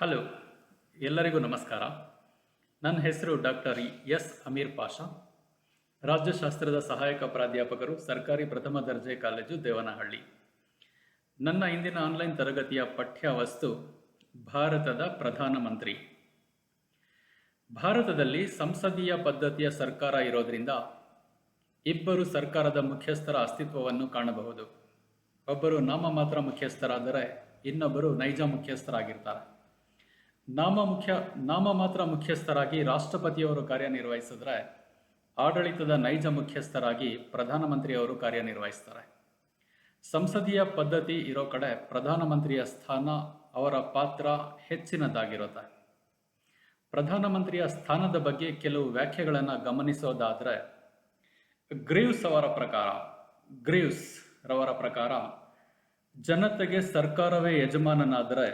Hello, ಎಲ್ಲರಿಗೂ ನಮಸ್ಕಾರ. ನನ್ನ ಹೆಸರು ಡಾಕ್ಟರ್ ಎಸ್ ಅಮೀರ್ ಪಾಷಾ, ರಾಜ್ಯಶಾಸ್ತ್ರದ ಸಹಾಯಕ ಪ್ರಾಧ್ಯಾಪಕರು, ಸರ್ಕಾರಿ ಪ್ರಥಮ ದರ್ಜೆ ಕಾಲೇಜು, ದೇವನಹಳ್ಳಿ. ನನ್ನ ಇಂದಿನ ಆನ್ಲೈನ್ ತರಗತಿಯ ಪಠ್ಯವಸ್ತು ಭಾರತದ ಪ್ರಧಾನಮಂತ್ರಿ. ಭಾರತದಲ್ಲಿ ಸಂಸದೀಯ ಪದ್ಧತಿಯ ಸರ್ಕಾರ ಇರೋದ್ರಿಂದ ಇಬ್ಬರು ಸರ್ಕಾರದ ಮುಖ್ಯಸ್ಥರ ಅಸ್ತಿತ್ವವನ್ನು ಕಾಣಬಹುದು. ಒಬ್ಬರು ನಾಮಮಾತ್ರ ಮುಖ್ಯಸ್ಥರಾದರೆ ಇನ್ನೊಬ್ಬರು ನೈಜ ಮುಖ್ಯಸ್ಥರಾಗಿರ್ತಾರೆ. ನಾಮಮಾತ್ರ ಮುಖ್ಯಸ್ಥರಾಗಿ ರಾಷ್ಟ್ರಪತಿಯವರು ಕಾರ್ಯನಿರ್ವಹಿಸಿದ್ರೆ, ಆಡಳಿತದ ನೈಜ ಮುಖ್ಯಸ್ಥರಾಗಿ ಪ್ರಧಾನಮಂತ್ರಿಯವರು ಕಾರ್ಯನಿರ್ವಹಿಸ್ತಾರೆ. ಸಂಸದೀಯ ಪದ್ಧತಿ ಇರೋ ಕಡೆ ಪ್ರಧಾನಮಂತ್ರಿಯ ಸ್ಥಾನ, ಅವರ ಪಾತ್ರ ಹೆಚ್ಚಿನದಾಗಿರುತ್ತೆ. ಪ್ರಧಾನಮಂತ್ರಿಯ ಸ್ಥಾನದ ಬಗ್ಗೆ ಕೆಲವು ವ್ಯಾಖ್ಯೆಗಳನ್ನು ಗಮನಿಸೋದಾದರೆ, ಗ್ರೀವ್ಸ್ ರವರ ಪ್ರಕಾರ ಜನತೆಗೆ ಸರ್ಕಾರವೇ ಯಜಮಾನನಾದರೆ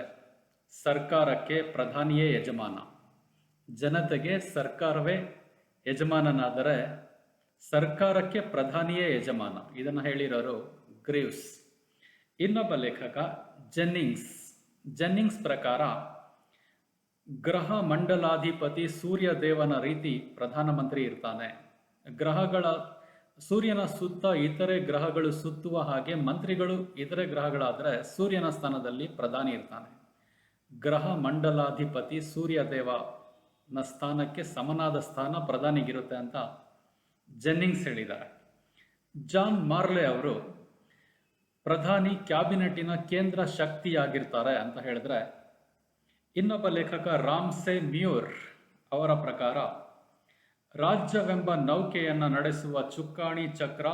ಸರ್ಕಾರಕ್ಕೆ ಪ್ರಧಾನಿಯೇ ಯಜಮಾನ. ಜನತೆಗೆ ಸರ್ಕಾರವೇ ಯಜಮಾನನಾದರೆ ಸರ್ಕಾರಕ್ಕೆ ಪ್ರಧಾನಿಯೇ ಯಜಮಾನ. ಇದನ್ನು ಹೇಳಿರೋರು ಗ್ರೀವ್ಸ್. ಇನ್ನೊಬ್ಬ ಲೇಖಕ ಜೆನ್ನಿಂಗ್ಸ್ ಪ್ರಕಾರ ಗ್ರಹ ಮಂಡಲಾಧಿಪತಿ ಸೂರ್ಯ ದೇವನ ರೀತಿ ಪ್ರಧಾನಮಂತ್ರಿ ಇರ್ತಾನೆ. ಸೂರ್ಯನ ಸುತ್ತ ಇತರೆ ಗ್ರಹಗಳು ಸುತ್ತುವ ಹಾಗೆ ಮಂತ್ರಿಗಳು ಇತರೆ ಗ್ರಹಗಳಾದರೆ ಸೂರ್ಯನ ಸ್ಥಾನದಲ್ಲಿ ಪ್ರಧಾನಿ ಇರ್ತಾನೆ. ಗ್ರಹ ಮಂಡಲಾಧಿಪತಿ ಸೂರ್ಯದೇವನ ಸ್ಥಾನಕ್ಕೆ ಸಮನಾದ ಸ್ಥಾನ ಪ್ರಧಾನಿಗಿರುತ್ತೆ ಅಂತ ಜೆನ್ನಿಂಗ್ಸ್ ಹೇಳಿದ್ದಾರೆ. ಜಾನ್ ಮಾರ್ಲೆ ಅವರು ಪ್ರಧಾನಿ ಕ್ಯಾಬಿನೆಟ್ಟಿನ ಕೇಂದ್ರ ಶಕ್ತಿಯಾಗಿರ್ತಾರೆ ಅಂತ ಹೇಳಿದ್ರೆ, ಇನ್ನೊಬ್ಬ ಲೇಖಕ ರಾಮ್ಸೆ ಮ್ಯೂರ್ ಅವರ ಪ್ರಕಾರ ರಾಜ್ಯವೆಂಬ ನೌಕೆಯನ್ನು ನಡೆಸುವ ಚುಕ್ಕಾಣಿ ಚಕ್ರ,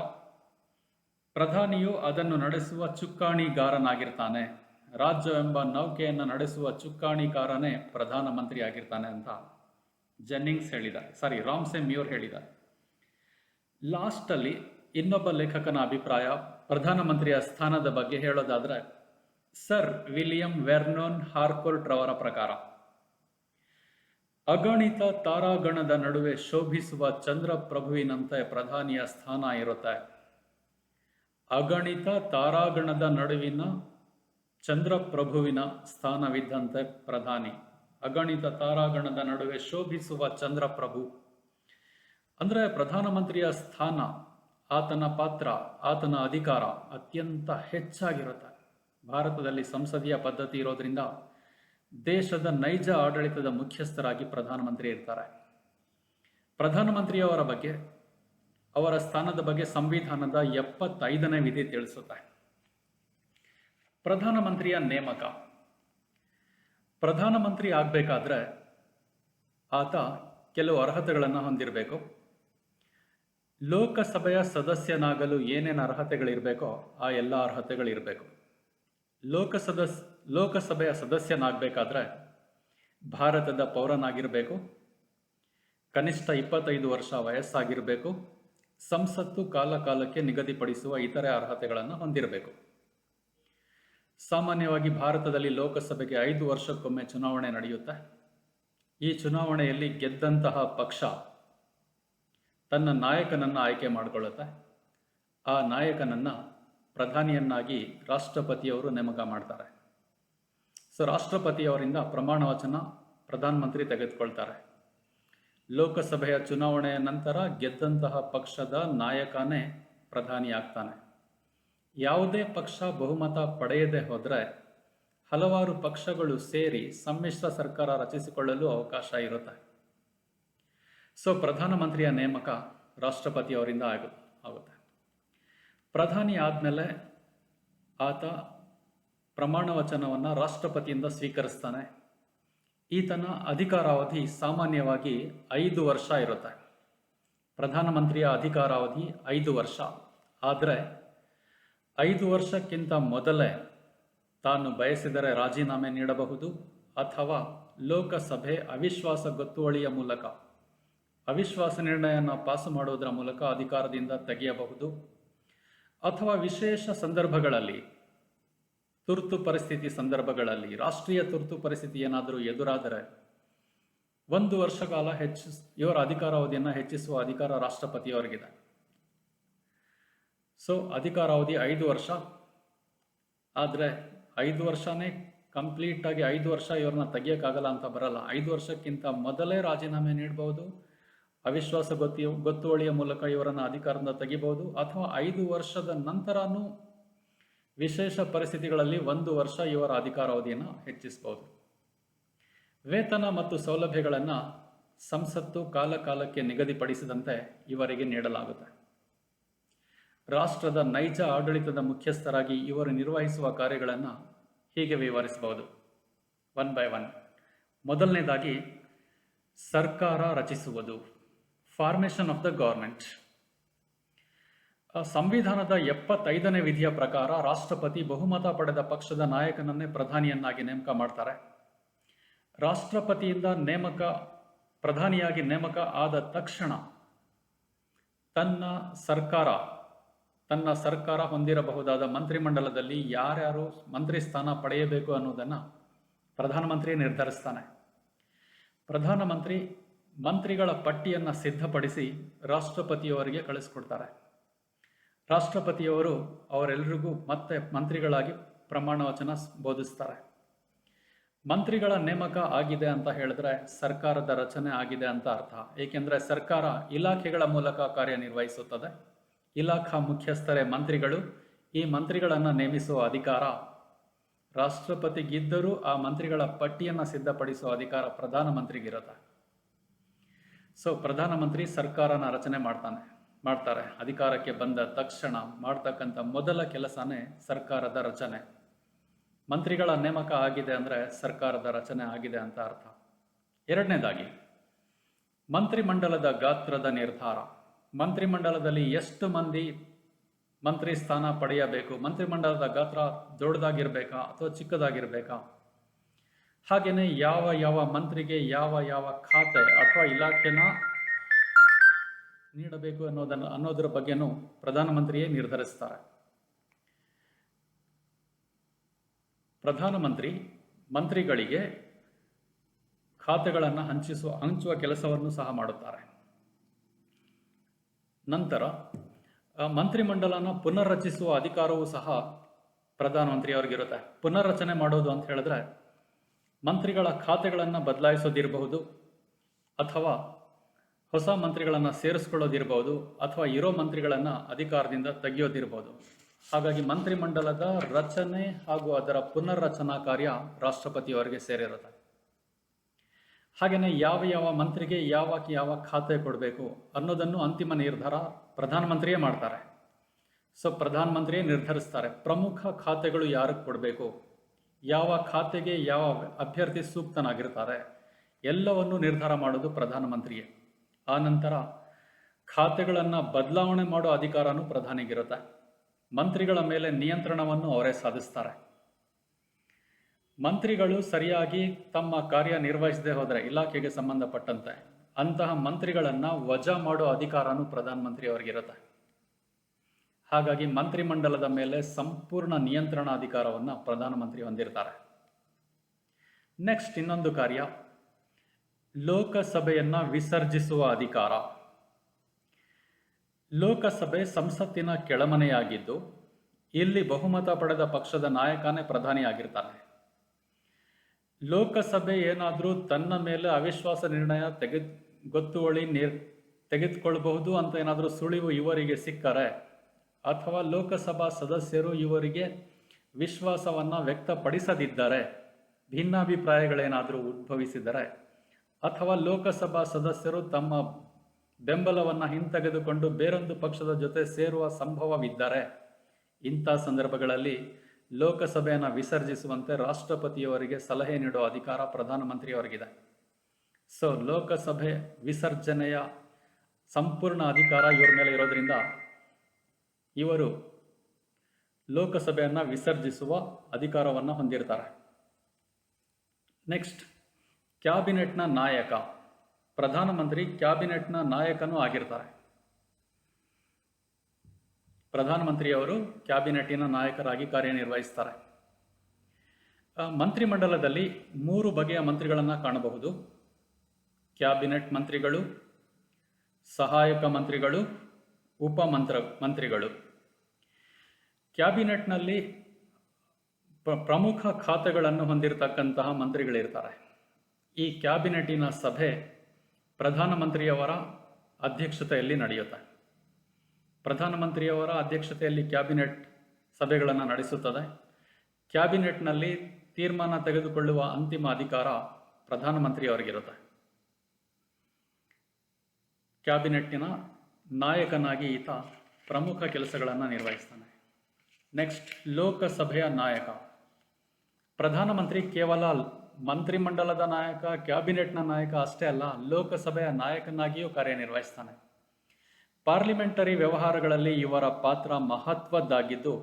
ಪ್ರಧಾನಿಯು ಅದನ್ನು ನಡೆಸುವ ಚುಕ್ಕಾಣಿಗಾರನಾಗಿರ್ತಾನೆ. ರಾಜ್ಯವೆಂಬ ನೌಕೆಯನ್ನು ನಡೆಸುವ ಚುಕ್ಕಾಣಿಕಾರನೇ ಪ್ರಧಾನಮಂತ್ರಿ ಆಗಿರ್ತಾನೆ ಅಂತ ರಾಮ್ಸೆ ಮ್ಯೂರ್ ಹೇಳಿದ್ದಾರೆ. ಲಾಸ್ಟಲ್ಲಿ ಇನ್ನೊಬ್ಬ ಲೇಖಕನ ಅಭಿಪ್ರಾಯ ಪ್ರಧಾನಮಂತ್ರಿಯ ಸ್ಥಾನದ ಬಗ್ಗೆ ಹೇಳೋದಾದ್ರೆ, ಸರ್ ವಿಲಿಯಂ ವೆರ್ನೋನ್ ಹಾರ್ಕೋರ್ಟ್ ರವರ ಪ್ರಕಾರ ಅಗಣಿತ ತಾರಾಗಣದ ನಡುವೆ ಶೋಭಿಸುವ ಚಂದ್ರಪ್ರಭುವಿನಂತೆ ಪ್ರಧಾನಿಯ ಸ್ಥಾನ ಇರುತ್ತೆ. ಅಗಣಿತ ತಾರಾಗಣದ ನಡುವಿನ ಚಂದ್ರಪ್ರಭುವಿನ ಸ್ಥಾನವಿದ್ದಂತೆ ಪ್ರಧಾನಿ. ಅಗಣಿತ ತಾರಾಗಣದ ನಡುವೆ ಶೋಭಿಸುವ ಚಂದ್ರಪ್ರಭು ಅಂದರೆ ಪ್ರಧಾನಮಂತ್ರಿಯ ಸ್ಥಾನ, ಆತನ ಪಾತ್ರ, ಆತನ ಅಧಿಕಾರ ಅತ್ಯಂತ ಹೆಚ್ಚಾಗಿರುತ್ತೆ. ಭಾರತದಲ್ಲಿ ಸಂಸದೀಯ ಪದ್ಧತಿ ಇರೋದ್ರಿಂದ ದೇಶದ ನೈಜ ಆಡಳಿತದ ಮುಖ್ಯಸ್ಥರಾಗಿ ಪ್ರಧಾನಮಂತ್ರಿ ಇರ್ತಾರೆ. ಪ್ರಧಾನಮಂತ್ರಿಯವರ ಬಗ್ಗೆ, ಅವರ ಸ್ಥಾನದ ಬಗ್ಗೆ ಸಂವಿಧಾನದ 75ನೇ ವಿಧಿ ತಿಳಿಸುತ್ತೆ. ಪ್ರಧಾನಮಂತ್ರಿಯ ನೇಮಕ. ಪ್ರಧಾನಮಂತ್ರಿ ಆಗಬೇಕಾದ್ರೆ ಆತ ಕೆಲವು ಅರ್ಹತೆಗಳನ್ನು ಹೊಂದಿರಬೇಕು. ಲೋಕಸಭೆಯ ಸದಸ್ಯನಾಗಲು ಏನೇನು ಅರ್ಹತೆಗಳಿರಬೇಕೋ ಆ ಎಲ್ಲ ಅರ್ಹತೆಗಳಿರಬೇಕು. ಲೋಕಸಭೆಯ ಸದಸ್ಯನಾಗಬೇಕಾದ್ರೆ ಭಾರತದ ಪೌರನಾಗಿರಬೇಕು, ಕನಿಷ್ಠ 25 ವರ್ಷ ವಯಸ್ಸಾಗಿರಬೇಕು, ಸಂಸತ್ತು ಕಾಲಕಾಲಕ್ಕೆ ನಿಗದಿಪಡಿಸುವ ಇತರೆ ಅರ್ಹತೆಗಳನ್ನು ಹೊಂದಿರಬೇಕು. ಸಾಮಾನ್ಯವಾಗಿ ಭಾರತದಲ್ಲಿ ಲೋಕಸಭೆಗೆ 5 ವರ್ಷಕ್ಕೊಮ್ಮೆ ಚುನಾವಣೆ ನಡೆಯುತ್ತೆ. ಈ ಚುನಾವಣೆಯಲ್ಲಿ ಗೆದ್ದಂತಹ ಪಕ್ಷ ತನ್ನ ನಾಯಕನನ್ನು ಆಯ್ಕೆ ಮಾಡಿಕೊಳ್ಳುತ್ತೆ. ಆ ನಾಯಕನನ್ನು ಪ್ರಧಾನಿಯನ್ನಾಗಿ ರಾಷ್ಟ್ರಪತಿಯವರು ನೇಮಕ ಮಾಡ್ತಾರೆ. ರಾಷ್ಟ್ರಪತಿಯವರಿಂದ ಪ್ರಮಾಣ ವಚನ ಪ್ರಧಾನಮಂತ್ರಿ ತೆಗೆದುಕೊಳ್ತಾರೆ. ಲೋಕಸಭೆಯ ಚುನಾವಣೆಯ ನಂತರ ಗೆದ್ದಂತಹ ಪಕ್ಷದ ನಾಯಕನೇ ಪ್ರಧಾನಿ ಆಗ್ತಾನೆ. ಯಾವುದೇ ಪಕ್ಷ ಬಹುಮತ ಪಡೆಯದೆ ಹೋದರೆ ಹಲವಾರು ಪಕ್ಷಗಳು ಸೇರಿ ಸಮ್ಮಿಶ್ರ ಸರ್ಕಾರ ರಚಿಸಿಕೊಳ್ಳಲು ಅವಕಾಶ ಇರುತ್ತೆ. ಪ್ರಧಾನಮಂತ್ರಿಯ ನೇಮಕ ರಾಷ್ಟ್ರಪತಿಯವರಿಂದ ಆಗುತ್ತೆ. ಪ್ರಧಾನಿ ಆದಮೇಲೆ ಆತ ಪ್ರಮಾಣ ವಚನವನ್ನು ರಾಷ್ಟ್ರಪತಿಯಿಂದ ಸ್ವೀಕರಿಸ್ತಾನೆ. ಈತನ ಅಧಿಕಾರಾವಧಿ ಸಾಮಾನ್ಯವಾಗಿ 5 ವರ್ಷ ಇರುತ್ತೆ. ಪ್ರಧಾನಮಂತ್ರಿಯ ಅಧಿಕಾರಾವಧಿ 5 ವರ್ಷ. ಆದರೆ 5 ವರ್ಷಕ್ಕಿಂತ ಮೊದಲೇ ತಾನು ಬಯಸಿದರೆ ರಾಜೀನಾಮೆ ನೀಡಬಹುದು, ಅಥವಾ ಲೋಕಸಭೆ ಅವಿಶ್ವಾಸ ಗೊತ್ತುವಳಿಯ ಮೂಲಕ ಅವಿಶ್ವಾಸ ನಿರ್ಣಯನ ಪಾಸು ಮಾಡುವುದರ ಮೂಲಕ ಅಧಿಕಾರದಿಂದ ತೆಗೆಯಬಹುದು, ಅಥವಾ ವಿಶೇಷ ಸಂದರ್ಭಗಳಲ್ಲಿ, ತುರ್ತು ಪರಿಸ್ಥಿತಿ ಸಂದರ್ಭಗಳಲ್ಲಿ, ರಾಷ್ಟ್ರೀಯ ತುರ್ತು ಪರಿಸ್ಥಿತಿ ಏನಾದರೂ ಎದುರಾದರೆ 1 ವರ್ಷ ಕಾಲ ಇವರ ಅಧಿಕಾರಾವಧಿಯನ್ನು ಹೆಚ್ಚಿಸುವ ಅಧಿಕಾರ ರಾಷ್ಟ್ರಪತಿಯವರಿಗಿದೆ. ಅಧಿಕಾರಾವಧಿ 5 ವರ್ಷ. ಆದರೆ 5 ವರ್ಷನೇ ಕಂಪ್ಲೀಟಾಗಿ 5 ವರ್ಷ ಇವ್ರನ್ನ ತೆಗಿಯೋಕ್ಕಾಗಲ್ಲ ಅಂತ ಬರಲ್ಲ. 5 ವರ್ಷಕ್ಕಿಂತ ಮೊದಲೇ ರಾಜೀನಾಮೆ ನೀಡಬಹುದು, ಅವಿಶ್ವಾಸ ಗೊತ್ತುವಳಿಯ ಮೂಲಕ ಇವರನ್ನು ಅಧಿಕಾರದಿಂದ ತೆಗಿಬಹುದು, ಅಥವಾ 5 ವರ್ಷದ ನಂತರನೂ ವಿಶೇಷ ಪರಿಸ್ಥಿತಿಗಳಲ್ಲಿ 1 ವರ್ಷ ಇವರ ಅಧಿಕಾರಾವಧಿಯನ್ನು ಹೆಚ್ಚಿಸಬಹುದು. ವೇತನ ಮತ್ತು ಸೌಲಭ್ಯಗಳನ್ನು ಸಂಸತ್ತು ಕಾಲಕಾಲಕ್ಕೆ ನಿಗದಿಪಡಿಸಿದಂತೆ ಇವರಿಗೆ ನೀಡಲಾಗುತ್ತೆ. ರಾಷ್ಟ್ರದ ನೈಜ ಆಡಳಿತದ ಮುಖ್ಯಸ್ಥರಾಗಿ ಇವರು ನಿರ್ವಹಿಸುವ ಕಾರ್ಯಗಳನ್ನು ಹೀಗೆ ವಿವರಿಸಬಹುದು, 1 by 1. ಮೊದಲನೇದಾಗಿ ಸರ್ಕಾರ ರಚಿಸುವುದು, ಫಾರ್ಮೇಷನ್ ಆಫ್ ದ ಗೌರ್ಮೆಂಟ್. ಸಂವಿಧಾನದ 75ನೇ ವಿಧಿಯ ಪ್ರಕಾರ ರಾಷ್ಟ್ರಪತಿ ಬಹುಮತ ಪಡೆದ ಪಕ್ಷದ ನಾಯಕನನ್ನೇ ಪ್ರಧಾನಿಯನ್ನಾಗಿ ನೇಮಕ ಮಾಡ್ತಾರೆ. ರಾಷ್ಟ್ರಪತಿಯಿಂದ ಪ್ರಧಾನಿಯಾಗಿ ನೇಮಕ ಆದ ತಕ್ಷಣ ತನ್ನ ಸರ್ಕಾರ ಹೊಂದಿರಬಹುದಾದ ಮಂತ್ರಿಮಂಡಲದಲ್ಲಿ ಯಾರ್ಯಾರು ಮಂತ್ರಿ ಸ್ಥಾನ ಪಡೆಯಬೇಕು ಅನ್ನೋದನ್ನು ಪ್ರಧಾನಮಂತ್ರಿ ನಿರ್ಧರಿಸ್ತಾನೆ. ಪ್ರಧಾನಮಂತ್ರಿ ಮಂತ್ರಿಗಳ ಪಟ್ಟಿಯನ್ನು ಸಿದ್ಧಪಡಿಸಿ ರಾಷ್ಟ್ರಪತಿಯವರಿಗೆ ಕಳಿಸ್ಕೊಡ್ತಾರೆ. ರಾಷ್ಟ್ರಪತಿಯವರು ಅವರೆಲ್ಲರಿಗೂ ಮತ್ತೆ ಮಂತ್ರಿಗಳಾಗಿ ಪ್ರಮಾಣ ವಚನ ಬೋಧಿಸ್ತಾರೆ. ಮಂತ್ರಿಗಳ ನೇಮಕ ಆಗಿದೆ ಅಂತ ಹೇಳಿದ್ರೆ ಸರ್ಕಾರದ ರಚನೆ ಆಗಿದೆ ಅಂತ ಅರ್ಥ. ಏಕೆಂದರೆ ಸರ್ಕಾರ ಇಲಾಖೆಗಳ ಮೂಲಕ ಕಾರ್ಯನಿರ್ವಹಿಸುತ್ತದೆ. ಇಲಾಖಾ ಮುಖ್ಯಸ್ಥರೇ ಮಂತ್ರಿಗಳು. ಈ ಮಂತ್ರಿಗಳನ್ನು ನೇಮಿಸುವ ಅಧಿಕಾರ ರಾಷ್ಟ್ರಪತಿಗಿದ್ದರೂ ಆ ಮಂತ್ರಿಗಳ ಪಟ್ಟಿಯನ್ನು ಸಿದ್ಧಪಡಿಸುವ ಅಧಿಕಾರ ಪ್ರಧಾನಮಂತ್ರಿಗಿರುತ್ತೆ. ಸೊ ಪ್ರಧಾನಮಂತ್ರಿ ಸರ್ಕಾರನ ರಚನೆ ಮಾಡ್ತಾರೆ. ಅಧಿಕಾರಕ್ಕೆ ಬಂದ ತಕ್ಷಣ ಮಾಡ್ತಕ್ಕಂಥ ಮೊದಲ ಕೆಲಸನೇ ಸರ್ಕಾರದ ರಚನೆ. ಮಂತ್ರಿಗಳ ನೇಮಕ ಆಗಿದೆ ಅಂದರೆ ಸರ್ಕಾರದ ರಚನೆ ಆಗಿದೆ ಅಂತ ಅರ್ಥ. ಎರಡನೇದಾಗಿ ಮಂತ್ರಿಮಂಡಲದ ಗಾತ್ರದ ನಿರ್ಧಾರ. ಮಂತ್ರಿಮಂಡಲದಲ್ಲಿ ಎಷ್ಟು ಮಂದಿ ಮಂತ್ರಿ ಸ್ಥಾನ ಪಡೆಯಬೇಕು, ಮಂತ್ರಿಮಂಡಲದ ಗಾತ್ರ ದೊಡ್ಡದಾಗಿರ್ಬೇಕಾ ಅಥವಾ ಚಿಕ್ಕದಾಗಿರ್ಬೇಕಾ, ಹಾಗೆಯೇ ಯಾವ ಮಂತ್ರಿಗೆ ಯಾವ ಖಾತೆ ಅಥವಾ ಇಲಾಖೆನ ನೀಡಬೇಕು ಅನ್ನೋದರ ಬಗ್ಗೆನೂ ಪ್ರಧಾನಮಂತ್ರಿಯೇ ನಿರ್ಧರಿಸ್ತಾರೆ. ಪ್ರಧಾನಮಂತ್ರಿ ಮಂತ್ರಿಗಳಿಗೆ ಖಾತೆಗಳನ್ನು ಹಂಚುವ ಕೆಲಸವನ್ನು ಸಹ ಮಾಡುತ್ತಾರೆ. ನಂತರ ಮಂತ್ರಿಮಂಡಲನ ಪುನರ್ರಚಿಸುವ ಅಧಿಕಾರವೂ ಸಹ ಪ್ರಧಾನಮಂತ್ರಿಯವರಿಗಿರುತ್ತೆ. ಪುನರ್ರಚನೆ ಮಾಡೋದು ಅಂತ ಹೇಳಿದ್ರೆ ಮಂತ್ರಿಗಳ ಖಾತೆಗಳನ್ನು ಬದಲಾಯಿಸೋದಿರಬಹುದು, ಅಥವಾ ಹೊಸ ಮಂತ್ರಿಗಳನ್ನು ಸೇರಿಸ್ಕೊಳ್ಳೋದಿರಬಹುದು, ಅಥವಾ ಇರೋ ಮಂತ್ರಿಗಳನ್ನು ಅಧಿಕಾರದಿಂದ ತೆಗೆಯೋದಿರಬಹುದು. ಹಾಗಾಗಿ ಮಂತ್ರಿಮಂಡಲದ ರಚನೆ ಹಾಗೂ ಅದರ ಪುನರ್ರಚನಾ ಕಾರ್ಯ ರಾಷ್ಟ್ರಪತಿಯವರಿಗೆ ಸೇರಿರುತ್ತೆ. ಹಾಗೆಯೇ ಯಾವ ಮಂತ್ರಿಗೆ ಯಾವ ಖಾತೆ ಕೊಡಬೇಕು ಅನ್ನೋದನ್ನು ಅಂತಿಮ ನಿರ್ಧಾರ ಪ್ರಧಾನಮಂತ್ರಿಯೇ ಮಾಡ್ತಾರೆ. ಸೊ ಪ್ರಧಾನಮಂತ್ರಿಯೇ ನಿರ್ಧರಿಸ್ತಾರೆ ಪ್ರಮುಖ ಖಾತೆಗಳು ಯಾರಿಗೆ ಕೊಡಬೇಕು, ಯಾವ ಖಾತೆಗೆ ಯಾವ ಅಭ್ಯರ್ಥಿ ಸೂಕ್ತನಾಗಿರ್ತಾರೆ, ಎಲ್ಲವನ್ನು ನಿರ್ಧಾರ ಮಾಡೋದು ಪ್ರಧಾನಮಂತ್ರಿಯೇ. ಆ ನಂತರ ಖಾತೆಗಳನ್ನು ಬದಲಾವಣೆ ಮಾಡೋ ಅಧಿಕಾರನೂ ಪ್ರಧಾನಿಗಿರುತ್ತೆ. ಮಂತ್ರಿಗಳ ಮೇಲೆ ನಿಯಂತ್ರಣವನ್ನು ಅವರೇ ಸಾಧಿಸ್ತಾರೆ. ಮಂತ್ರಿಗಳು ಸರಿಯಾಗಿ ತಮ್ಮ ಕಾರ್ಯ ನಿರ್ವಹಿಸದೆ ಹೋದರೆ ಇಲಾಖೆಗೆ ಸಂಬಂಧಪಟ್ಟಂತೆ ಅಂತಹ ಮಂತ್ರಿಗಳನ್ನು ವಜಾ ಮಾಡೋ ಅಧಿಕಾರನೂ ಪ್ರಧಾನಮಂತ್ರಿಯವರಿಗಿರುತ್ತೆ. ಹಾಗಾಗಿ ಮಂತ್ರಿಮಂಡಲದ ಮೇಲೆ ಸಂಪೂರ್ಣ ನಿಯಂತ್ರಣ ಅಧಿಕಾರವನ್ನು ಪ್ರಧಾನಮಂತ್ರಿ ಹೊಂದಿರ್ತಾರೆ. ನೆಕ್ಸ್ಟ್ ಇನ್ನೊಂದು ಕಾರ್ಯ, ಲೋಕಸಭೆಯನ್ನು ವಿಸರ್ಜಿಸುವ ಅಧಿಕಾರ. ಲೋಕಸಭೆ ಸಂಸತ್ತಿನ ಕೆಳಮನೆಯಾಗಿದ್ದು ಇಲ್ಲಿ ಬಹುಮತ ಪಡೆದ ಪಕ್ಷದ ನಾಯಕನೇ ಪ್ರಧಾನಿಯಾಗಿರ್ತಾನೆ. ಲೋಕಸಭೆ ಏನಾದರೂ ತನ್ನ ಮೇಲೆ ಅವಿಶ್ವಾಸ ನಿರ್ಣಯ ಗೊತ್ತುವಳಿ ತೆಗೆದುಕೊಳ್ಳಬಹುದು ಅಂತ ಏನಾದರೂ ಸುಳಿವು ಇವರಿಗೆ ಸಿಕ್ಕರೆ, ಅಥವಾ ಲೋಕಸಭಾ ಸದಸ್ಯರು ಇವರಿಗೆ ವಿಶ್ವಾಸವನ್ನು ವ್ಯಕ್ತಪಡಿಸದಿದ್ದರೆ, ಭಿನ್ನಾಭಿಪ್ರಾಯಗಳೇನಾದರೂ ಉದ್ಭವಿಸಿದರೆ, ಅಥವಾ ಲೋಕಸಭಾ ಸದಸ್ಯರು ತಮ್ಮ ಬೆಂಬಲವನ್ನು ಹಿಂತೆಗೆದುಕೊಂಡು ಬೇರೊಂದು ಪಕ್ಷದ ಜೊತೆ ಸೇರುವ ಸಂಭವವಿದ್ದರೆ, ಇಂಥ ಸಂದರ್ಭಗಳಲ್ಲಿ ಲೋಕಸಭೆಯನ್ನು ವಿಸರ್ಜಿಸುವಂತೆ ರಾಷ್ಟ್ರಪತಿಯವರಿಗೆ ಸಲಹೆ ನೀಡುವ ಅಧಿಕಾರ ಪ್ರಧಾನಮಂತ್ರಿಯವರಿಗಿದೆ. ಸೊ ಲೋಕಸಭೆ ವಿಸರ್ಜನೆಯ ಸಂಪೂರ್ಣ ಅಧಿಕಾರ ಇವರ ಮೇಲೆ ಇರೋದ್ರಿಂದ ಇವರು ಲೋಕಸಭೆಯನ್ನು ವಿಸರ್ಜಿಸುವ ಅಧಿಕಾರವನ್ನು ಹೊಂದಿರ್ತಾರೆ. ನೆಕ್ಸ್ಟ್, ಕ್ಯಾಬಿನೆಟ್ನ ನಾಯಕ. ಪ್ರಧಾನಮಂತ್ರಿ ಕ್ಯಾಬಿನೆಟ್ನ ನಾಯಕನೂ ಆಗಿರ್ತಾರೆ. ಪ್ರಧಾನಮಂತ್ರಿಯವರು ಕ್ಯಾಬಿನೆಟ್ಟಿನ ನಾಯಕರಾಗಿ ಕಾರ್ಯನಿರ್ವಹಿಸ್ತಾರೆ. ಮಂತ್ರಿಮಂಡಲದಲ್ಲಿ 3 ಬಗೆಯ ಮಂತ್ರಿಗಳನ್ನು ಕಾಣಬಹುದು. ಕ್ಯಾಬಿನೆಟ್ ಮಂತ್ರಿಗಳು, ಸಹಾಯಕ ಮಂತ್ರಿಗಳು, ಮಂತ್ರಿಗಳು. ಕ್ಯಾಬಿನೆಟ್ನಲ್ಲಿ ಪ್ರಮುಖ ಖಾತೆಗಳನ್ನು ಹೊಂದಿರತಕ್ಕಂತಹ ಮಂತ್ರಿಗಳಿರ್ತಾರೆ. ಈ ಕ್ಯಾಬಿನೆಟಿನ ಸಭೆ ಪ್ರಧಾನಮಂತ್ರಿಯವರ ಅಧ್ಯಕ್ಷತೆಯಲ್ಲಿ ನಡೆಯುತ್ತೆ. ಪ್ರಧಾನಮಂತ್ರಿಯವರ ಅಧ್ಯಕ್ಷತೆಯಲ್ಲಿ ಕ್ಯಾಬಿನೆಟ್ ಸಭೆಗಳನ್ನು ನಡೆಸುತ್ತದೆ. ಕ್ಯಾಬಿನೆಟ್ನಲ್ಲಿ ತೀರ್ಮಾನ ತೆಗೆದುಕೊಳ್ಳುವ ಅಂತಿಮ ಅಧಿಕಾರ ಪ್ರಧಾನಮಂತ್ರಿಯವರಿಗಿರುತ್ತೆ. ಕ್ಯಾಬಿನೆಟ್ಟಿನ ನಾಯಕನಾಗಿ ಈತ ಪ್ರಮುಖ ಕೆಲಸಗಳನ್ನು ನಿರ್ವಹಿಸ್ತಾನೆ. ನೆಕ್ಸ್ಟ್, ಲೋಕಸಭೆಯ ನಾಯಕ. ಪ್ರಧಾನಮಂತ್ರಿ ಕೇವಲ ಮಂತ್ರಿಮಂಡಲದ ನಾಯಕ, ಕ್ಯಾಬಿನೆಟ್ನ ನಾಯಕ ಅಷ್ಟೇ ಅಲ್ಲ, ಲೋಕಸಭೆಯ ನಾಯಕನಾಗಿಯೂ ಕಾರ್ಯನಿರ್ವಹಿಸ್ತಾನೆ. ಪಾರ್ಲಿಮೆಂಟರಿ ವ್ಯವಹಾರಗಳಲ್ಲಿ ಇವರ ಪಾತ್ರ ಮಹತ್ವದ್ದಾಗಿದ್ದು,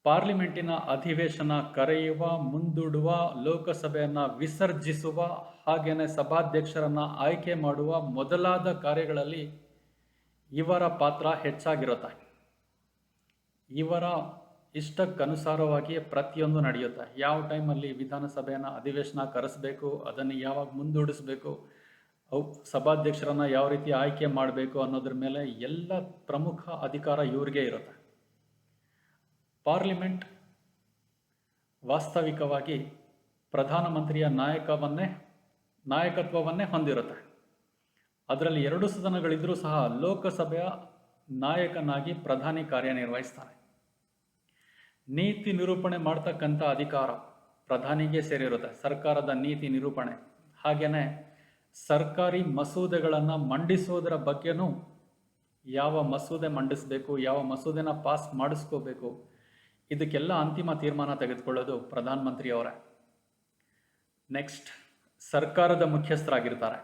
ಪಾರ್ಲಿಮೆಂಟಿನ ಅಧಿವೇಶನ ಕರೆಯುವ, ಮುಂದೂಡುವ, ಲೋಕಸಭೆಯನ್ನು ವಿಸರ್ಜಿಸುವ, ಹಾಗೆಯೇ ಸಭಾಧ್ಯಕ್ಷರನ್ನು ಆಯ್ಕೆ ಮಾಡುವ ಮೊದಲಾದ ಕಾರ್ಯಗಳಲ್ಲಿ ಇವರ ಪಾತ್ರ ಹೆಚ್ಚಾಗಿರುತ್ತೆ. ಇವರ ಇಷ್ಟಕ್ಕನುಸಾರವಾಗಿಯೇ ಪ್ರತಿಯೊಂದು ನಡೆಯುತ್ತೆ. ಯಾವ ಟೈಮಲ್ಲಿ ವಿಧಾನಸಭೆಯನ್ನು ಅಧಿವೇಶನ ಕರೆಸಬೇಕು, ಅದನ್ನು ಯಾವಾಗ ಮುಂದೂಡಿಸ್ಬೇಕು, ಸಭಾಧ್ಯಕ್ಷರನ್ನು ಯಾವ ರೀತಿ ಆಯ್ಕೆ ಮಾಡಬೇಕು ಅನ್ನೋದ್ರ ಮೇಲೆ ಎಲ್ಲ ಪ್ರಮುಖ ಅಧಿಕಾರ ಇವರಿಗೆ ಇರುತ್ತೆ. ಪಾರ್ಲಿಮೆಂಟ್ ವಾಸ್ತವಿಕವಾಗಿ ಪ್ರಧಾನಮಂತ್ರಿಯ ನಾಯಕತ್ವವನ್ನೇ ಹೊಂದಿರುತ್ತೆ. ಅದರಲ್ಲಿ 2 ಸದನಗಳಿದ್ರೂ ಸಹ ಲೋಕಸಭೆಯ ನಾಯಕನಾಗಿ ಪ್ರಧಾನಿ ಕಾರ್ಯನಿರ್ವಹಿಸ್ತಾರೆ. ನೀತಿ ನಿರೂಪಣೆ ಮಾಡ್ತಕ್ಕಂಥ ಅಧಿಕಾರ ಪ್ರಧಾನಿಗೆ ಸೇರಿರುತ್ತೆ. ಸರ್ಕಾರದ ನೀತಿ ನಿರೂಪಣೆ, ಹಾಗೆಯೇ ಸರ್ಕಾರಿ ಮಸೂದೆಗಳನ್ನು ಮಂಡಿಸೋದರ ಬಗ್ಗೆನೂ ಯಾವ ಮಸೂದೆ ಮಂಡಿಸಬೇಕು, ಯಾವ ಮಸೂದೆನ ಪಾಸ್ ಮಾಡಿಸ್ಕೋಬೇಕು, ಇದಕ್ಕೆಲ್ಲ ಅಂತಿಮ ತೀರ್ಮಾನ ತೆಗೆದುಕೊಳ್ಳೋದು ಪ್ರಧಾನಮಂತ್ರಿಯವರೇ. ನೆಕ್ಸ್ಟ್, ಸರ್ಕಾರದ ಮುಖ್ಯಸ್ಥರಾಗಿರ್ತಾರೆ.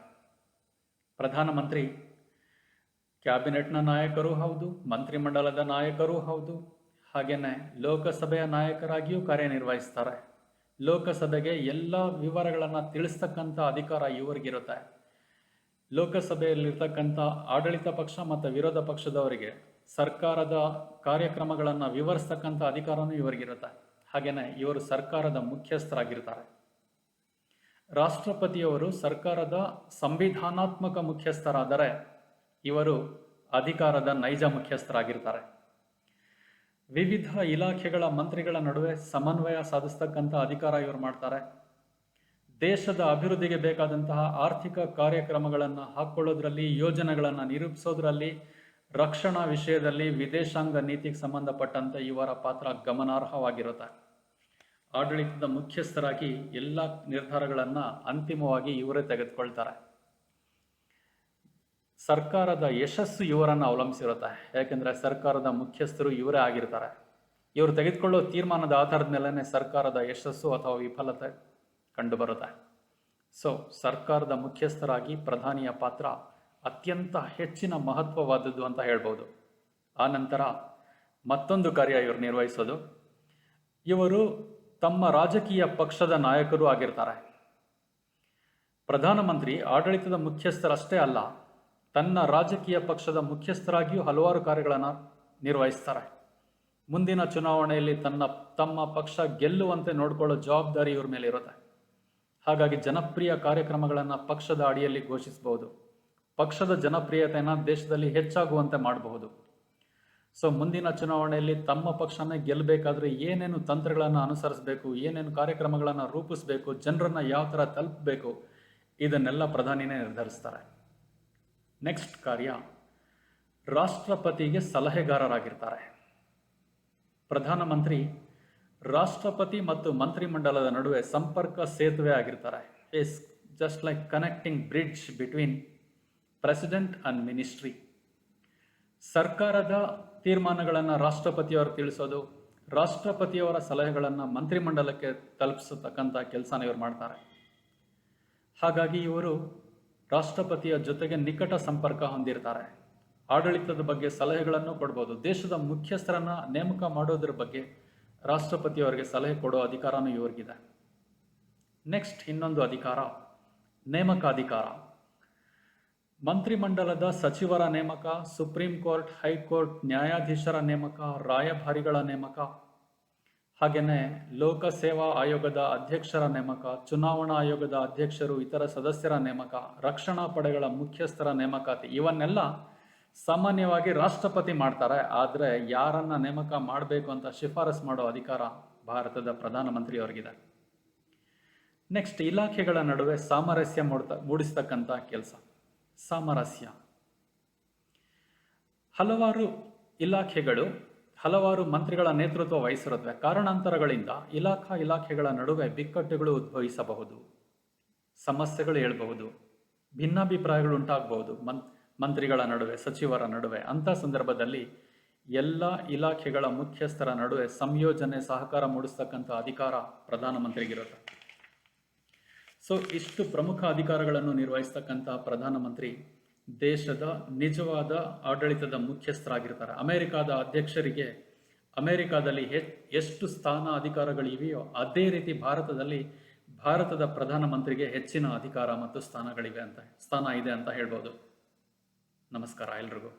ಪ್ರಧಾನಮಂತ್ರಿ ಕ್ಯಾಬಿನೆಟ್ನ ನಾಯಕರೂ ಹೌದು, ಮಂತ್ರಿಮಂಡಲದ ನಾಯಕರೂ ಹೌದು, ಹಾಗೆಯೇ ಲೋಕಸಭೆಯ ನಾಯಕರಾಗಿಯೂ ಕಾರ್ಯನಿರ್ವಹಿಸ್ತಾರೆ. ಲೋಕಸಭೆಗೆ ಎಲ್ಲ ವಿವರಗಳನ್ನು ತಿಳಿಸ್ತಕ್ಕಂಥ ಅಧಿಕಾರ ಇವರಿಗಿರುತ್ತೆ. ಲೋಕಸಭೆಯಲ್ಲಿರ್ತಕ್ಕಂಥ ಆಡಳಿತ ಪಕ್ಷ ಮತ್ತು ವಿರೋಧ ಪಕ್ಷದವರಿಗೆ ಸರ್ಕಾರದ ಕಾರ್ಯಕ್ರಮಗಳನ್ನು ವಿವರಿಸ್ತಕ್ಕಂಥ ಅಧಿಕಾರನೂ ಇವರಿಗಿರುತ್ತೆ. ಹಾಗೆಯೇ ಇವರು ಸರ್ಕಾರದ ಮುಖ್ಯಸ್ಥರಾಗಿರ್ತಾರೆ. ರಾಷ್ಟ್ರಪತಿಯವರು ಸರ್ಕಾರದ ಸಂವಿಧಾನಾತ್ಮಕ ಮುಖ್ಯಸ್ಥರಾದರೆ, ಇವರು ಅಧಿಕಾರದ ನೈಜ ಮುಖ್ಯಸ್ಥರಾಗಿರ್ತಾರೆ. ವಿವಿಧ ಇಲಾಖೆಗಳ ಮಂತ್ರಿಗಳ ನಡುವೆ ಸಮನ್ವಯ ಸಾಧಿಸ್ತಕ್ಕಂಥ ಅಧಿಕಾರ ಇವರು ಮಾಡ್ತಾರೆ. ದೇಶದ ಅಭಿವೃದ್ಧಿಗೆ ಬೇಕಾದಂತಹ ಆರ್ಥಿಕ ಕಾರ್ಯಕ್ರಮಗಳನ್ನು ಹಾಕ್ಕೊಳ್ಳೋದ್ರಲ್ಲಿ, ಯೋಜನೆಗಳನ್ನು ನಿರೂಪಿಸೋದ್ರಲ್ಲಿ, ರಕ್ಷಣಾ ವಿಷಯದಲ್ಲಿ, ವಿದೇಶಾಂಗ ನೀತಿಗೆ ಸಂಬಂಧಪಟ್ಟಂತೆ ಇವರ ಪಾತ್ರ ಗಮನಾರ್ಹವಾಗಿರುತ್ತೆ. ಆಡಳಿತದ ಮುಖ್ಯಸ್ಥರಾಗಿ ಎಲ್ಲ ನಿರ್ಧಾರಗಳನ್ನು ಅಂತಿಮವಾಗಿ ಇವರೇ ತೆಗೆದುಕೊಳ್ತಾರೆ. ಸರ್ಕಾರದ ಯಶಸ್ಸು ಇವರನ್ನು ಅವಲಂಬಿಸಿರುತ್ತೆ. ಯಾಕೆಂದರೆ ಸರ್ಕಾರದ ಮುಖ್ಯಸ್ಥರು ಇವರೇ ಆಗಿರ್ತಾರೆ. ಇವರು ತೆಗೆದುಕೊಳ್ಳೋ ತೀರ್ಮಾನದ ಆಧಾರದ ಮೇಲೇ ಸರ್ಕಾರದ ಯಶಸ್ಸು ಅಥವಾ ವಿಫಲತೆ ಕಂಡುಬರುತ್ತೆ. ಸೊ ಸರ್ಕಾರದ ಮುಖ್ಯಸ್ಥರಾಗಿ ಪ್ರಧಾನಿಯ ಪಾತ್ರ ಅತ್ಯಂತ ಹೆಚ್ಚಿನ ಮಹತ್ವವಾದದ್ದು ಅಂತ ಹೇಳ್ಬೋದು. ಆ ನಂತರ ಮತ್ತೊಂದು ಕಾರ್ಯ ಇವರು ನಿರ್ವಹಿಸೋದು, ಇವರು ತಮ್ಮ ರಾಜಕೀಯ ಪಕ್ಷದ ನಾಯಕರು ಆಗಿರ್ತಾರೆ. ಪ್ರಧಾನಮಂತ್ರಿ ಆಡಳಿತದ ಮುಖ್ಯಸ್ಥರಷ್ಟೇ ಅಲ್ಲ, ತನ್ನ ರಾಜಕೀಯ ಪಕ್ಷದ ಮುಖ್ಯಸ್ಥರಾಗಿಯೂ ಹಲವಾರು ಕಾರ್ಯಗಳನ್ನು ನಿರ್ವಹಿಸ್ತಾರೆ. ಮುಂದಿನ ಚುನಾವಣೆಯಲ್ಲಿ ತಮ್ಮ ಪಕ್ಷ ಗೆಲ್ಲುವಂತೆ ನೋಡಿಕೊಳ್ಳೋ ಜವಾಬ್ದಾರಿ ಇವ್ರ ಮೇಲೆ ಇರುತ್ತೆ. ಹಾಗಾಗಿ ಜನಪ್ರಿಯ ಕಾರ್ಯಕ್ರಮಗಳನ್ನು ಪಕ್ಷದ ಅಡಿಯಲ್ಲಿ ಘೋಷಿಸಬಹುದು. ಪಕ್ಷದ ಜನಪ್ರಿಯತೆಯನ್ನು ದೇಶದಲ್ಲಿ ಹೆಚ್ಚಾಗುವಂತೆ ಮಾಡಬಹುದು. ಸೊ ಮುಂದಿನ ಚುನಾವಣೆಯಲ್ಲಿ ತಮ್ಮ ಪಕ್ಷನೇ ಗೆಲ್ಲಬೇಕಾದ್ರೆ ಏನೇನು ತಂತ್ರಗಳನ್ನು ಅನುಸರಿಸಬೇಕು, ಏನೇನು ಕಾರ್ಯಕ್ರಮಗಳನ್ನು ರೂಪಿಸಬೇಕು, ಜನರನ್ನು ಯಾವ ಥರ ತಲುಪಬೇಕು, ಇದನ್ನೆಲ್ಲ ಪ್ರಧಾನಿನೇ ನಿರ್ಧರಿಸ್ತಾರೆ. ನೆಕ್ಸ್ಟ್ ಕಾರ್ಯ, ರಾಷ್ಟ್ರಪತಿಗೆ ಸಲಹೆಗಾರರಾಗಿರ್ತಾರೆ. ಪ್ರಧಾನಮಂತ್ರಿ ರಾಷ್ಟ್ರಪತಿ ಮತ್ತು ಮಂತ್ರಿಮಂಡಲದ ನಡುವೆ ಸಂಪರ್ಕ ಸೇತುವೆ ಆಗಿರ್ತಾರೆ. Is just like connecting bridge between president and ministry. ಸರ್ಕಾರದ ತೀರ್ಮಾನಗಳನ್ನು ರಾಷ್ಟ್ರಪತಿಯವರು ತಿಳಿಸೋದು, ರಾಷ್ಟ್ರಪತಿಯವರ ಸಲಹೆಗಳನ್ನು ಮಂತ್ರಿಮಂಡಲಕ್ಕೆ ತಲುಪಿಸತಕ್ಕಂಥ ಕೆಲಸನ ಇವರು ಮಾಡ್ತಾರೆ. ಹಾಗಾಗಿ ಇವರು ರಾಷ್ಟ್ರಪತಿಯ ಜೊತೆಗೆ ನಿಕಟ ಸಂಪರ್ಕ ಹೊಂದಿರ್ತಾರೆ. ಆಡಳಿತದ ಬಗ್ಗೆ ಸಲಹೆಗಳನ್ನು ಕೊಡ್ಬೋದು. ದೇಶದ ಮುಖ್ಯಸ್ಥರನ್ನು ನೇಮಕ ಮಾಡೋದ್ರ ಬಗ್ಗೆ ರಾಷ್ಟ್ರಪತಿಯವರಿಗೆ ಸಲಹೆ ಕೊಡೋ ಅಧಿಕಾರನೂ ಇವರಿಗಿದೆ. ನೆಕ್ಸ್ಟ್, ಇನ್ನೊಂದು ಅಧಿಕಾರ ನೇಮಕ ಅಧಿಕಾರ. ಮಂತ್ರಿಮಂಡಲದ ಸಚಿವರ ನೇಮಕ, ಸುಪ್ರೀಂ ಕೋರ್ಟ್, ಹೈಕೋರ್ಟ್ ನ್ಯಾಯಾಧೀಶರ ನೇಮಕ, ರಾಯಭಾರಿಗಳ ನೇಮಕ, ಹಾಗೆಯೇ ಲೋಕಸೇವಾ ಆಯೋಗದ ಅಧ್ಯಕ್ಷರ ನೇಮಕ, ಚುನಾವಣಾ ಆಯೋಗದ ಅಧ್ಯಕ್ಷರು, ಇತರ ಸದಸ್ಯರ ನೇಮಕ, ರಕ್ಷಣಾ ಪಡೆಗಳ ಮುಖ್ಯಸ್ಥರ ನೇಮಕಾತಿ, ಇವನ್ನೆಲ್ಲ ಸಾಮಾನ್ಯವಾಗಿ ರಾಷ್ಟ್ರಪತಿ ಮಾಡ್ತಾರೆ. ಆದರೆ ಯಾರನ್ನ ನೇಮಕ ಮಾಡಬೇಕು ಅಂತ ಶಿಫಾರಸು ಮಾಡೋ ಅಧಿಕಾರ ಭಾರತದ ಪ್ರಧಾನಮಂತ್ರಿಯವರಿಗಿದ್ದಾರೆ. ನೆಕ್ಸ್ಟ್, ಇಲಾಖೆಗಳ ನಡುವೆ ಸಾಮರಸ್ಯ ಮೂಡಿಸ್ತಕ್ಕಂಥ ಕೆಲಸ. ಸಾಮರಸ್ಯ. ಹಲವಾರು ಇಲಾಖೆಗಳು ಹಲವಾರು ಮಂತ್ರಿಗಳ ನೇತೃತ್ವ ವಹಿಸಿರುತ್ತವೆ. ಕಾರಣಾಂತರಗಳಿಂದ ಇಲಾಖೆಗಳ ನಡುವೆ ಬಿಕ್ಕಟ್ಟುಗಳು ಉದ್ಭವಿಸಬಹುದು, ಸಮಸ್ಯೆಗಳು ಹೇಳಬಹುದು, ಭಿನ್ನಾಭಿಪ್ರಾಯಗಳು ಉಂಟಾಗಬಹುದು ಮಂತ್ರಿಗಳ ನಡುವೆ, ಸಚಿವರ ನಡುವೆ. ಅಂಥ ಸಂದರ್ಭದಲ್ಲಿ ಎಲ್ಲ ಇಲಾಖೆಗಳ ಮುಖ್ಯಸ್ಥರ ನಡುವೆ ಸಂಯೋಜನೆ, ಸಹಕಾರ ಮೂಡಿಸ್ತಕ್ಕಂಥ ಅಧಿಕಾರ ಪ್ರಧಾನಮಂತ್ರಿಗಿರುತ್ತೆ. ಸೊ ಇಷ್ಟು ಪ್ರಮುಖ ಅಧಿಕಾರಗಳನ್ನು ನಿರ್ವಹಿಸ್ತಕ್ಕಂಥ ಪ್ರಧಾನಮಂತ್ರಿ ದೇಶದ ನಿಜವಾದ ಆಡಳಿತದ ಮುಖ್ಯಸ್ಥರಾಗಿರ್ತಾರೆ. ಅಮೆರಿಕಾದ ಅಧ್ಯಕ್ಷರಿಗೆ ಅಮೆರಿಕಾದಲ್ಲಿ ಎಷ್ಟು ಸ್ಥಾನ ಅಧಿಕಾರಗಳಿವೆಯೋ ಅದೇ ರೀತಿ ಭಾರತದ ಪ್ರಧಾನಮಂತ್ರಿಗೆ ಹೆಚ್ಚಿನ ಅಧಿಕಾರ ಮತ್ತು ಸ್ಥಾನ ಇದೆ ಅಂತ ಹೇಳ್ಬೋದು. ನಮಸ್ಕಾರ ಎಲ್ರಿಗೂ.